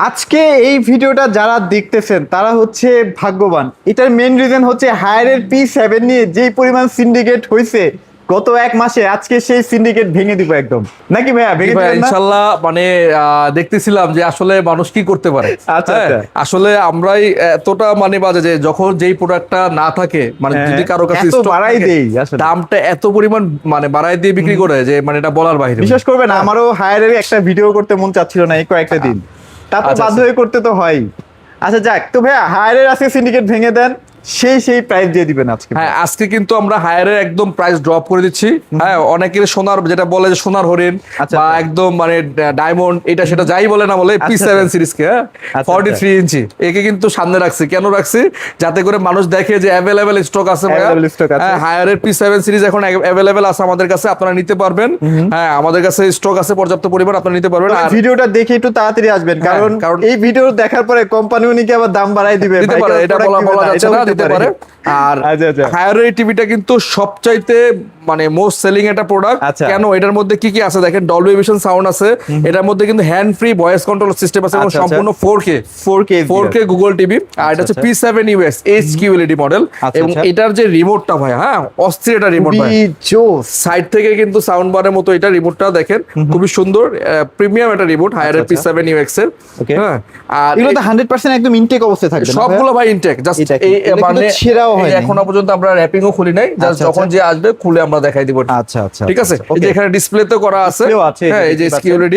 আজকে এই ভিডিওটা যারা দেখতেছেন তারা হচ্ছে ভাগ্যবান। এটার মেন রিজন হচ্ছে হায়ারের P7 নিয়ে যেই পরিমাণ সিন্ডিকেট হয়েছে গত এক মাসে, আজকে সেই সিন্ডিকেট ভেঙে দিব একদম, নাকি ভাইয়া? ভেঙে দিবেন না? ইনশাআল্লাহ। মানে দেখতেছিলাম যে আসলে মানুষ কি করতে পারে। আচ্ছা, আচ্ছা। আসলে আমরাই এতটা মানে বাজে যে যখন যেই প্রোডাক্টটা না থাকে, মানে যদি কারো কাছে এত stock বাড়াই থাকে, দেই আসলে। দামটা এত পরিমাণ মানে বাড়াই দিয়ে বিক্রি করে যে মানে এটা বলার বাইরে। বিশ্বাস করবেন, আমারও হায়ারের একটা ভিডিও করতে মন চাচ্ছিল না এই কয়েকটা দিন, তারপর আচ্ছা, বাধ্য হয়ে করতে তো হয়। আচ্ছা যাক, তো ভাইয়া হায়ারের আজকে সিন্ডিকেট ভেঙে দেন, সেই প্রাইস দিয়ে দিবেন আজকে। হ্যাঁ, আজকে কিন্তু আমরা হায়ারের একদম প্রাইস ড্রপ করে দিচ্ছি। হ্যাঁ, অনেকের সোনার যেটা বলে যে সোনার হরিণ আচ্ছা, বা আচ্ছা। একদম মানে ডায়মন্ড, এটা সেটা যাই বলে না বলে আচ্ছা, P7 আচ্ছা। সিরিজকে, হ্যাঁ, আচ্ছা, 43 ইঞ্চি একে কিন্তু সামনে রাখছি। কেন রাখছি? যাতে করে মানুষ দেখে যে অ্যাভেলেবেল স্টক আছে ভাইয়া। Available stock আছে। হ্যাঁ, হায়ারের P7 সিরিজ এখন অ্যাভেলেবেল আছে আমাদের কাছে, আপনারা নিতে পারবেন। হ্যাঁ, আমাদের কাছে স্টক আছে পর্যাপ্ত পরিমাণ, আপনারা নিতে পারবেন। তবে আর ভিডিওটা দেখে একটু তাড়াতাড়ি আসবেন, কারণ কারণ এই ভিডিও দেখার পরে কোম্পানিও নাকি আবার দাম বাড়াই দিবে। দিতে পারে, এটা বলা যাচ্ছে না, দিতে পারে। আর আচ্ছা, আচ্ছা। হায়ারের এই টিভিটা কিন্তু সবচাইতে মানে মোস্ট সেলিং একটা প্রোডাক্ট। আচ্ছা। কেন? এটার মধ্যে কি কি আছে দেখেন, ডলবি ভিশন সাউন্ড আছে, এটার মধ্যে কিন্তু hand free voice control system আছে এবং আচ্ছা, সম্পূর্ণ 4K গুগল টিভি। আর এটা হচ্ছে আচ্ছা, P7 US HQLED মডেল আচ্ছা, এবং আচ্ছা। এটার যে রিমোটটা ভাই, হ্যাঁ, অস্থির এটা রিমোট ভাই। জোস। সাইড থেকে কিন্তু সাউন্ড বারের মতো এটা রিমোটটা দেখেন, খুবই সুন্দর প্রিমিয়াম একটা রিমোট হায়ারের আচ্ছা, P7 UX এর। Okay. হ্যাঁ, আর এগুলো তো 100% একদম ইনটেক অবস্থায় থাকবে না ভাইয়া? সবগুলো ভাই ইনটেক। জাস্ট এটা কি? এই এগুলো কিন্তু মানে ছেঁড়াও হয়নি। এখনো পর্যন্ত আমরা র‍্যাপিংও খুলি নাই, জাস্ট আচ্ছা, যখন আচ্ছা। যে আসবে খুলে আমরা দেখাই দিব। আচ্ছা, আচ্ছা। ঠিক আছে, আচ্ছা, এই যে okay. এখানে ডিসপ্লেতে করা আছে। Display-ও আছে, হ্যাঁ, এই যে দেখতে পাচ্ছেন। SQLED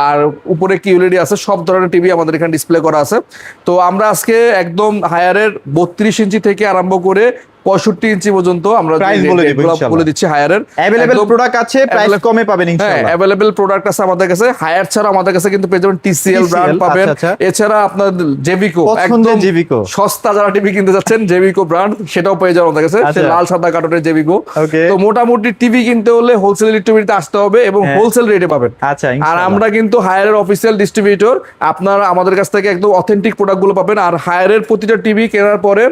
আর উপরে QLED আছে, সব ধরনের টিভি আমাদের এখানে ডিসপ্লে করা আছে। তো আমরা আজকে একদম হায়ারের 32 ইঞ্চি থেকে আরম্ভ করে 65 ইঞ্চি পর্যন্ত আমরা Price বলে দিব ইনশাআল্লাহ। বলে দিচ্ছি হায়ারের। অ্যাভেলেবল একদম প্রোডাক্ট আছে, প্রাইস available- কমে পাবেন হ্যাঁ, ইনশাআল্লাহ। অ্যাভেলেবল প্রোডাক্ট আছে আমাদের কাছে। হায়ার ছাড়া আমাদের কাছে কিন্তু পেয়ে যাবেন TCL ব্র্যান্ড TCL, পাবেন। আচ্ছা, আচ্ছা। এছাড়া আপনার জেভিকো, পছন্দের একদম জেভিকো। সস্তা যারা টিভি কিনতে যাচ্ছেন, জেভিকো ব্র্যান্ড সেটাও পেয়ে যাবেন আমাদের কাছে। আচ্ছা। সে লাল সাদা কার্টনের জেভিকো। Okay. তো মোটামুটি টিভি কিনতে হলে হোলসেল ইলেকট্রিবিটিতে আসতে হবে এবং হ্যাঁ। হোলসেল রেটে পাবেন। আচ্ছা, আর ইনশাআল্লাহ। আমরা কিন্তু হায়ারের অফিসিয়াল ডিস্ট্রিবিউটর, আপনারা আমাদের কাছ থেকে একদম অথেন্টিক প্রোডাক্টগুলো পাবেন। আর হায়ারের প্রতিটা টিভি কেনার পরে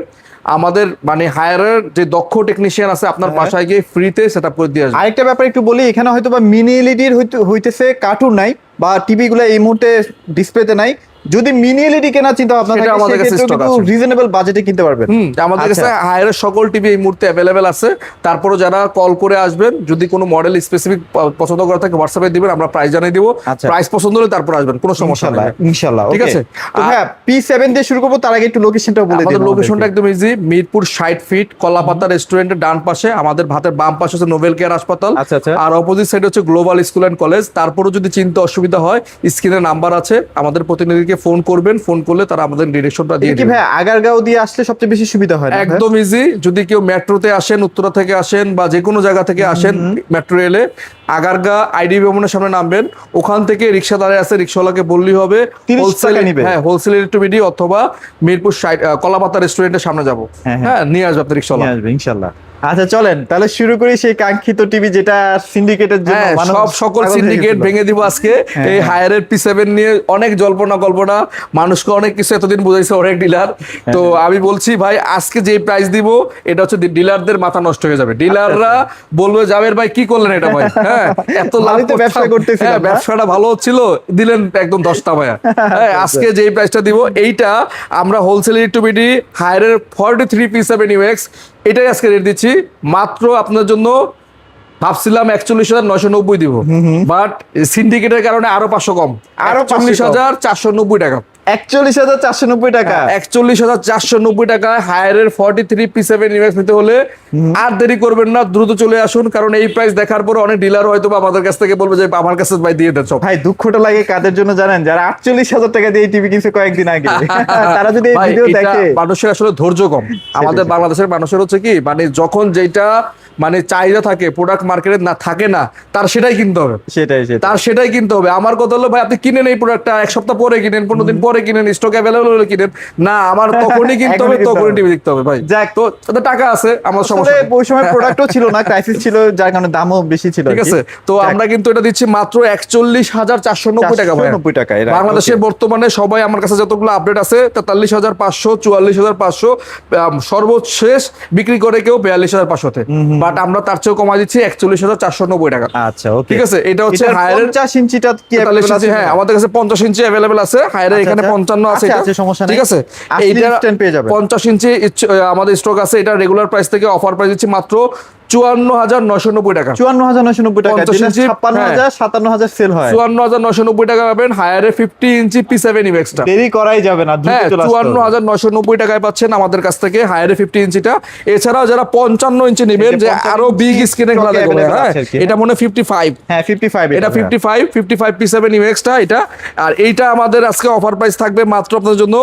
আমাদের মানে হায়ারের যে দক্ষ টেকনিশিয়ান আছে আপনার হ্যাঁ। বাসায় গিয়ে ফ্রিতে সেটআপ করে দিয়ে আসবে। আরেকটা ব্যাপার একটু বলি, এখানে হয়তো বা মিনি এলইডির হইতেছে কার্টুন নাই বা টিভি গুলো এই মুহূর্তে ডিসপ্লেতে নাই। যদি মিনি এলইডি কেনার চিন্তা ভাবনা সেটা থাকে, আমাদের কাছে সেক্ষেত্রেও stock কিন্তু আছে। রিজনেবল বাজেটে কিনতে পারবেন। আমাদের আচ্ছা। কাছে হায়ারের সকল টিভি এই মুহূর্তে অ্যাভেলেবেল আছে। তারপরে যারা কল করে আসবেন, যদি কোনো মডেল স্পেসিফিক পছন্দ করা থাকে হোয়াটসঅ্যাপে দিবেন, আমরা প্রাইস জানিয়ে দিব। আচ্ছা। প্রাইস পছন্দ হলে তারপর আসবেন, কোনো সমস্যা ইনশাআল্লাহ, নেই। ইনশাআল্লাহ। ঠিক okay? আছে। তো হ্যাঁ, P7 দিয়ে শুরু করব, তার আগে একটু লোকেশনটাও বলে দিন আমাদের আমাদেরকে। লোকেশনটা একদম ইজি, মিরপুর 60 ফিট কলাপাতা রেস্টুরেন্টের ডান পাশে, আমাদের ভাতের বাম পাশে হচ্ছে নোবেল কেয়ার হাসপাতাল। আচ্ছা, আচ্ছা। আর অপোজিট সাইড হচ্ছে গ্লোবাল স্কুল অ্যান্ড কলেজ। তারপরও যদি চিনতে অসুবিধা হয়, স্ক্রিনে নাম্বার আছে, আমাদের প্রতিনিধিকে ফোন করবেন, ফোন করলে তারা আমাদের ডিরেকশনটা দিয়ে এটা কি দিবে। ভাই আগারগাঁও দিয়ে আসলে সবচেয়ে বেশি সুবিধা হয় না ভাই? একদম ইজি। যদি কেউ মেট্রোতে আসেন, উত্তরা থেকে আসেন বা যে কোনো জায়গা থেকে আসেন মেট্রো রেলে, আগারগাঁ আইডি ভবনের সামনে নামবেন, ওখান থেকে রিক্সা দাঁড়ায় আছে, রিক্সাওয়ালাকে বললেই হবে 30 টাকা নিবে। হ্যাঁ, হোলসেল ইলেকট্রিবিডি অথবা মিরপুর কলাপাতা রেস্টুরেন্টের সামনে যাবো। হ্যাঁ, হ্যাঁ। হ্যাঁ, নিয়ে আসবে আপনি রিক্সাওয়ালা। নিয়ে আসবে ইনশাআল্লাহ। আচ্ছা চলেন তাহলে শুরু করি সেই কাঙ্ক্ষিত টিভি যেটা সিন্ডিকেটের জন্য হ্যাঁ, মানুষ সকল পাগল হয়ে সিন্ডিকেট গেছিল। ভেঙে দিব আজকে। হ্যাঁ, এই হ্যাঁ। হায়ারের P7 নিয়ে অনেক কল্পনা মানুষকে অনেক কিছু এতদিন বুঝাইছে অনেক ডিলার। তো আমি বলছি ভাই, আজকে যে প্রাইস দিব এটা হচ্ছে ডিলারদের মাথা নষ্ট হয়ে যাবে। ডিলাররা বলবে জাবের ভাই কি করলেন এটা ভাই, হ্যাঁ, এত লাভ ভালোই তো ব্যবসা করতাম। করতেছিলাম, হ্যাঁ, না? ব্যবসাটা ভালো হচ্ছিল, দিলেন একদম 10টা ভাইয়া। হ্যাঁ, আজকে যে প্রাইসটা দিব এইটা আমরা হোলসেল ইলেকট্রিবিডি হায়ারের 43 P7 UX এটাই আজকে রেট দিচ্ছি মাত্র আপনার জন্য। ভাবছিলাম 41,990 দিব, বাট সিন্ডিকেটের কারণে আরো 500 কম, আরো 41,490 টাকা। 41,490 টাকা। 41,490 টাকা হায়ারের 43 P7 UX নিতে হলে আর দেরি করবেন না, দ্রুত চলে আসুন। কারণ এই প্রাইস দেখার পর অনেক ডিলার হয়তো বা আমাদের কাছ থেকে বলবে যে আমার কাছে ভাই দিয়ে দেন সব। ভাই দুঃখটা লাগে কাদের জন্য জানেন? যারা 48,000 টাকা দিয়ে টিভি কিনছে কয়েকদিন আগে, তারা যদি এই ভাই, ভিডিও এটা দেখে। মানুষের আসলে ধৈর্য কম। আমাদের বাংলাদেশের মানুষের হচ্ছে কি, মানে যখন যেটা মানে চাহিদা থাকে, প্রোডাক্ট মার্কেটে না থাকে না, তার সেটাই কিনতে হবে। সেটাই তার সেটাই কিনতে হবে। আমার কথা হলো ভাই, আপনি কিনেন এই প্রোডাক্টটা, এক সপ্তাহ পরে কিনেন, 15 দিন পরে কিনেন, স্টক অ্যাভেলেবল হলে কিনেন না, আমার তখনই কিনতে হবে, এখনই কিনতে তখনই হবে। টিভি দেখতে হবে ভাই। যাক, তো তাদের টাকা আছে, আমার সমস্যা আসলে নেই। ওই সময় প্রোডাক্টও ছিল না, ক্রাইসিস ছিল, যার কারণে দামও বেশি ছিল। ঠিক আছে, তো আমরা কিন্তু এটা দিচ্ছি মাত্র 41,490 টাকা ভাই। 490 টাকা, right, বাংলাদেশের okay. বর্তমানে সবাই আমার কাছে যতগুলো আপডেট আছে 43,500, 44,500, সর্বশেষ বিক্রি করে কেউ 42,500 তে। বাট বাট আমরা তার চেয়েও কমাই দিচ্ছি 41,490 টাকা। আচ্ছা ওকে, ঠিক আছে, এটা হচ্ছে হায়ারের 50 ইঞ্চিটা কি 43 available ইঞ্চি, আছে? হ্যাঁ আমাদের কাছে 50 ইঞ্চি अवेलेबल আছে, হায়ারের এখানে 55 আছে, আচ্ছা, এটা আছে, সমস্যা নেই। ঠিক আছে। 80 এইটা স্ট্যান্ড পেয়ে যাবেন। 50 ইঞ্চি আমাদের স্টক আছে, এটা রেগুলার প্রাইস থেকে অফার প্রাইস দিচ্ছি মাত্র 54,990 টাকা। 54,990 টাকা, 50 যেটা ইঞ্চি, 56,000 57,000 সেল হয়। 54,990 টাকা পাবেন হায়ারে 50 ইঞ্চি P7 ইমেক্সটা। দেরি করাই যাবে না, দ্রুত হ্যাঁ, চলে আসতে হবে। 54,990 টাকায় পাচ্ছেন আমাদের কাছ থেকে হায়ারে 50 ইঞ্চিটা। এছাড়াও যারা 55 ইঞ্চি নেবেন, যে 55 আরো বিগ স্ক্রিনে খেলা stock দেখবেন, available হ্যাঁ আছে আর কি। এটা মনে হয় 55, হ্যাঁ 55 এটা 55 P7 ইমেক্সটা এটা। আর এইটা আমাদের আজকে অফার প্রাইস থাকবে মাত্র আপনাদের জন্য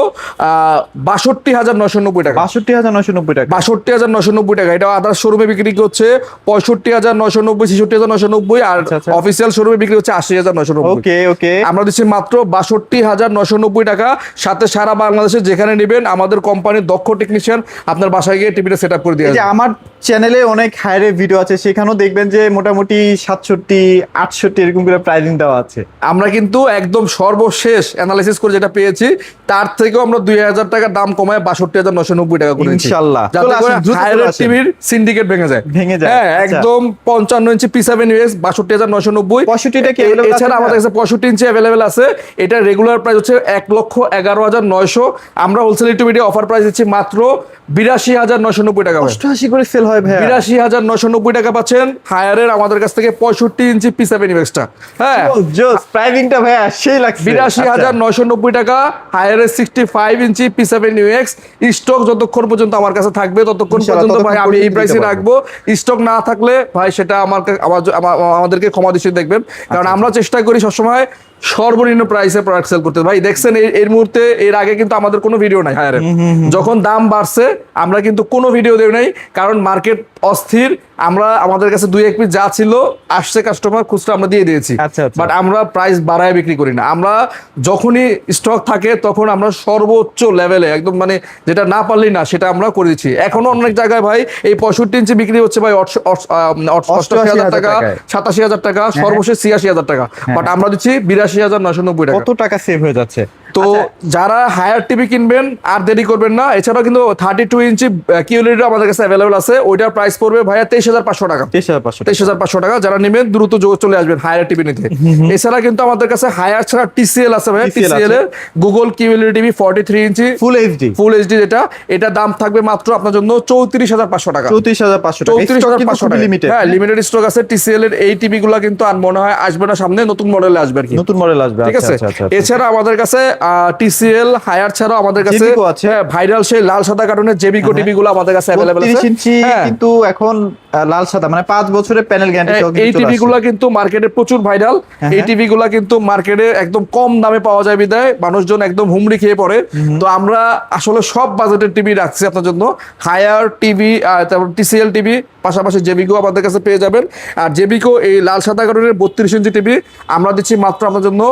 62,990 টাকা। 62,990 টাকা। 62,990 টাকা। এটা আদার শোরুমে বিক্রি হচ্ছে 65,990, 66,990, আর আচ্ছা, আচ্ছা। অফিসিয়াল শোরুমে বিক্রি হচ্ছে 80,990। ওকে ওকে, আমরা দিচ্ছি মাত্র 62,990 টাকা। সাথে সারা বাংলাদেশে যেখানে নেবেন আমাদের কোম্পানির দক্ষ টেকনিশিয়ান আপনার বাসায় গিয়ে টিভিটা সেট আপ করে দিয়ে এই যে আসবে। আমার চ্যানেলে অনেক হায়ারের ভিডিও আছে, সেখানেও দেখবেন যে মোটামুটি 67 68 এরকম করে প্রাইসিং দেওয়া আছে। আমরা কিন্তু একদম সর্বশেষ অ্যানালাইসিস করে যেটা পেয়েছি তার থেকেও আমরা 2,000 টাকা দাম কমায় 62,990 টাকা করে দিচ্ছি, ইনশাআল্লাহ। যাতে চলে করে আসেন, দ্রুত চলে হায়ারের আসেন। টিভির সিন্ডিকেট ভেঙে যায়। হ্যাঁ, আচ্ছা। একদম 55 ইঞ্চি P7 ইউএস 62,990। 65 টা কি available আছে? এছাড়া আমাদের কাছে 65 ইঞ্চি অ্যাভেলেবেল আছে। এটা রেগুলার প্রাইস হচ্ছে 1,11,900। আমরা হোলসেল ইউটিউবে অফার প্রাইস দিচ্ছি মাত্র 82,990 টাকা। 88 করে সেল হয় ভাই। 82,990 টাকা পাচ্ছেন হায়ারের আমাদের কাছ থেকে 65 ইঞ্চি P7 ইমেক্সটা। হ্যাঁ, জোস, প্রাইসিংটা ভাই সেই লাগছে। 82,990 টাকা হায়ারের 65 ইঞ্চি P7 UX। স্টক যতক্ষণ পর্যন্ত আমার কাছে থাকবে ততক্ষণ ইনশাআল্লাহ, পর্যন্ত ভাই ততক্ষণ আমি এই পর্যন্ত প্রাইসে দিতে পারবো। রাখবো। স্টক না থাকলে ভাই সেটা আমাদেরকে ক্ষমা দৃষ্টিতে দেখবেন, কারণ আমরা চেষ্টা করি সবসময় সর্বনিম্ন প্রাইসে প্রোডাক্ট সেল করতে। ভাই দেখছেন এর মুহূর্তে, এর আগে কিন্তু আমাদের কোনো ভিডিও নাই হায়ারের। যখন দাম বাড়ছে আমরা কিন্তু কোনো ভিডিও দেই নাই, কারণ মার্কেট অস্থির। আমরা আমাদের কাছে 2-1 পিস যা ছিল আসছে কাস্টমার, খুচরা আমরা দিয়ে দিয়েছি। আচ্ছা, আচ্ছা। বাট আমরা প্রাইস বাড়ায় বিক্রি করি না। আমরা যখনই স্টক থাকে তখন আমরা সর্বোচ্চ লেভেলে একদম মানে যেটা না পারলেই না সেটা আমরা করে দিচ্ছি। এখনো অনেক জায়গায় ভাই এই 65 ইঞ্চি বিক্রি হচ্ছে ভাই 88,000 টাকা, 87,000 টাকা, সর্বশেষ 86,000 টাকা। বাট আমরা দিচ্ছি 82,990 টাকা। কত টাকা সেভ হয়ে যাচ্ছে। তো আচ্ছা, যারা হায়ার টিভি কিনবেন আর দেরি করবেন না। এছাড়াও কিন্তু 32 ইঞ্চি কিউএলইডি আমাদের কাছে অ্যাভেলেবল আছে, ওইটার প্রাইস পড়বে ভাইয়া 23,500 টাকা। 23,500 23,500 টাকা। যারা নেবেন দ্রুত চলে আসবেন হায়ার টিভি নিতে। এছাড়া কিন্তু আমাদের কাছে হায়ার ছাড়া টিসিএল আছে ভাই। TCL টিসিএল এর গুগল কিউএলইডি টিভি 43 ইঞ্চি ফুল এইচডি। ফুল এইচডি, এটা দাম থাকবে মাত্র আপনার জন্য 34,500 টাকা। 34,500 টাকা। 34,500 টাকা লিমিটেড। হ্যাঁ, লিমিটেড স্টক আছে টিসিএল এর। এই টিভি গুলো কিন্তু আর মনে হয় আসবে না, সামনে নতুন মডেলে আসবে আর কি, নতুন মডেল আসবে। ঠিক আছে। আচ্ছা, আচ্ছা, আচ্ছা। এছাড়া আমাদের কাছে টিসিএল হায়ার ছাড়াও আমাদের কাছে জেবিকো আছে। ভাইরাল সেই লাল সাদা কার্টুনের জেবিকো টিভি গুলো আমাদের কাছে অ্যাভেলেবল 32 আছে। ইঞ্চি হ্যাঁ, কিন্তু এখন লাল সাদা, মানে 5 বছরের প্যানেল গ্যারান্টি সহ এই টিভি গুলা কিন্তু মার্কেটে প্রচুর ভাইরাল। এই টিভি গুলা কিন্তু মার্কেটে একদম কম দামে পাওয়া যায় বিদায় মানুষজন একদম হুমড়ি খেয়ে পড়ে। তো আমরা আসলে সব বাজেটের টিভি রাখছি আপনার জন্য। হায়ার টিভি, তারপর টিসিএল টিভি, পাশাপাশি জেবিকো আমাদের কাছে পেয়ে যাবেন। আর জেবিকো এই লাল সাদা কার্টুনের 32 ইঞ্চি টিভি আমরা দিচ্ছি মাত্র আপনার জন্য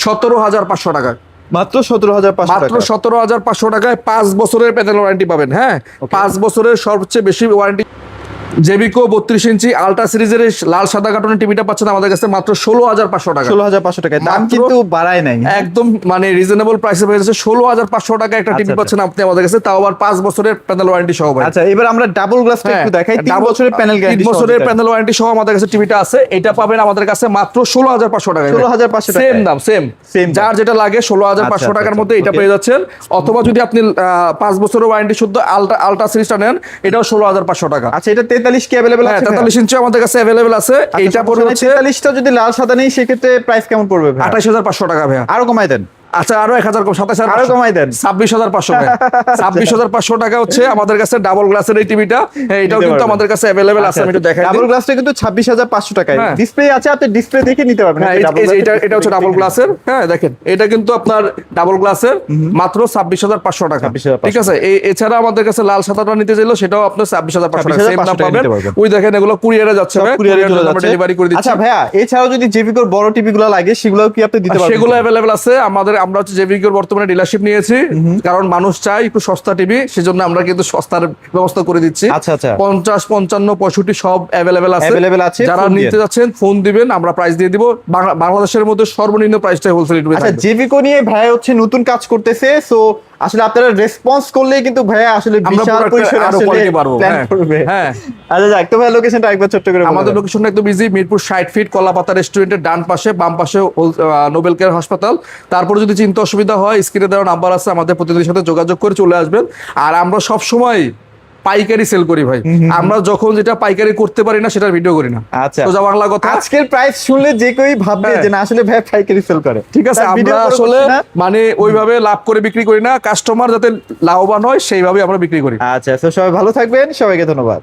17,500 টাকা। মাত্র 17,500 মাত্র টাকা। 17,500 টাকায় 5 বছরের প্যানেল ওয়ারেন্টি পাবেন। হ্যাঁ, 5 বছরের সবচেয়ে বেশি ওয়ারেন্টি। জেবিকো 32 ইঞ্চি আলট্রা সিরিজের লাল সাদা কার্টুনের টিভিটা পাচ্ছেন আমাদের কাছে মাত্র 16,500 টাকা। 16,500 টাকা। দাম মাত্র কিন্তু বাড়ায় নাই। একদম মানে রিজনেবল প্রাইসে পেয়ে যাচ্ছে। 16,500 টাকা একটা টিভি আচ্ছা, পাচ্ছেন আপনি আমাদের কাছে, তাও আবার 5 বছরের প্যানেল ওয়ারেন্টি সহ ভাই। আচ্ছা, এবার আমরা ডাবল গ্লাসটা একটু দেখাই। 3 বছরের প্যানেল গ্যারান্টি 3 বছরের প্যানেল ওয়ারেন্টি সহ আমাদের কাছে টিভিটা আছে। এটা পাবেন আমাদের কাছে মাত্র 16,500 টাকা। 16,500 টাকা। সেম দাম, সেম Same যার যেটা লাগে 16,500 আচ্ছা, টাকার আচ্ছা, মধ্যে এটা okay. পেয়ে যাচ্ছেন। অথবা যদি আপনি 5 বছরের ওয়ারেন্টি শুদ্ধ আলট্রা সিরিজটা নেন, এটাও 16,500 টাকা। আচ্ছা, এটা 43 কি अवेलेबल হ্যাঁ, আছে? 43 ইঞ্চি আমাদের কাছে অ্যাভেলেবল আছে। এইটা পড়বে হচ্ছে 43টা যদি লাল সাদা নেই সেক্ষেত্রে প্রাইস কেমন পড়বে ভাই? 28,500 টাকা ভাইয়া। আরো কমাই দেন। আচ্ছা, আরো 1,000 কম, 27,500 আরো কমাই দেন। 26,500 টাকা। 26,500 টাকা হচ্ছে আমাদের কাছে ডাবল গ্লাসের এই টিভিটা। হ্যাঁ, এটাও কিন্তু আমাদের কাছে অ্যাভেলেবল আছে। আমি একটু দেখাই দিই। ডাবল গ্লাসটা কিন্তু 26,500 টাকায়। হ্যাঁ। ডিসপ্লে আছে, আপনি ডিসপ্লে দেখে নিতে পারবেন। হ্যাঁ, এটা হচ্ছে ডাবল গ্লাসের। হ্যাঁ, দেখেন এটা কিন্তু আপনার ডাবল গ্লাসের মাত্র 26,500 টাকা। 26,500 ঠিক আছে। এছাড়া আমাদের কাছে লাল সাদাটা নিতে চাইলেও সেটাও আপনার 26,500 টাকা। সেম দাম 26,500 পাবেন। নিতে পারবেন। ওই দেখেন এগুলো কুরিয়ারে যাচ্ছে ভাই, কুরিয়ারে কুরিয়ারে চলে আমরা যাচ্ছে। ডেলিভারি করে দিচ্ছি। আচ্ছা ভাইয়া, এছাড়াও যদি জেবিকোর বড় টিভি গুলো লাগে সেগুলো কি আপনি দিতে পারবেন? সেগুলো অ্যাভেলেবল আছে আমাদের। আমরা হচ্ছে জেবিকোর বর্তমানে ডিলারশিপ নিয়েছি, কারণ মানুষ চায় একটু সস্তা টিভি, সেজন্য আমরা কিন্তু সস্তার ব্যবস্থা করে দিচ্ছি। আচ্ছা, আচ্ছা। 50, 55, 65 সব অ্যাভেলেবেল আছে। Available আছে, যারা ফোন নিতে দিয়েন। যাচ্ছেন ফোন দিবেন, আমরা প্রাইস দিয়ে দিব। বাংলাদেশের মধ্যে সর্বনিম্ন প্রাইসটাই হোলসেল রেটে আচ্ছা, থাকবে। জেবিকো নিয়ে ভাই হচ্ছে নতুন কাজ করতেছে। সো আসলে আপনারা রেসপন্স করলেই কিন্তু ভাইয়া আসলে আমরা বিশাল পুরো একটা পরিসরে আরো আসলে quality বাড়বো, প্ল্যান হ্যাঁ। করবে। হ্যাঁ। আচ্ছা যাক, তো ভাই লোকেশনটা একবার ছোট্ট করে বলে আমাদের দেন। লোকেশনটা একদম ইজি, মিরপুর 60 ফিট কলাপাতা রেস্টুরেন্টের ডান পাশে, বাম পাশে নোবেল কেয়ার হাসপাতাল। তারপরে যদি চিন্তা অসুবিধা হয়, স্ক্রিনে দেওয়া নাম্বার আছে, আমাদের প্রতিনিধির সাথে যোগাযোগ করে চলে আসবেন। আর আমরা সব সময় পাইকারি সেল করি ভাই। আমরা যখন যেটা পাইকারি করতে পারি না, সেটার ভিডিও করি না। আচ্ছা, সোজা বাংলা কথা। আজকের প্রাইস শুনলে যে কেউই ভাববে হ্যাঁ। যে না আসলে ভাই পাইকারি সেল করে। ঠিক আছে, তার video আমরা করে আসলে করছি না। মানে ওইভাবে লাভ করে বিক্রি করি না, কাস্টমার যাতে লাভবান হয় সেইভাবে আমরা বিক্রি করি। আচ্ছা, তো সবাই ভালো থাকবেন, সবাইকে ধন্যবাদ।